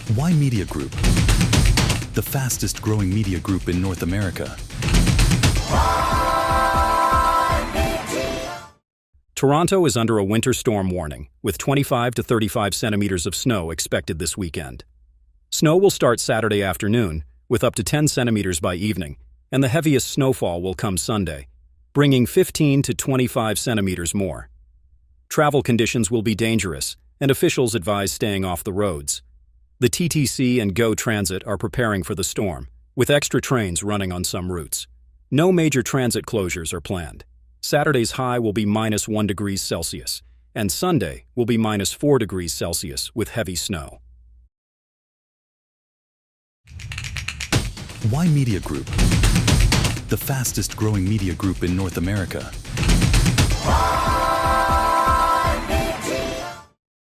Why Media Group? The fastest growing media group in North America. Toronto is under a winter storm warning, with 25 to 35 centimeters of snow expected this weekend. Snow will start Saturday afternoon, with up to 10 centimeters by evening, and the heaviest snowfall will come Sunday, bringing 15 to 25 centimeters more. Travel conditions will be dangerous, and officials advise staying off the roads. The TTC and GO Transit are preparing for the storm, with extra trains running on some routes. No major transit closures are planned. Saturday's high will be -1 degrees Celsius, and Sunday will be -4 degrees Celsius with heavy snow. Why Media Group? The fastest growing media group in North America.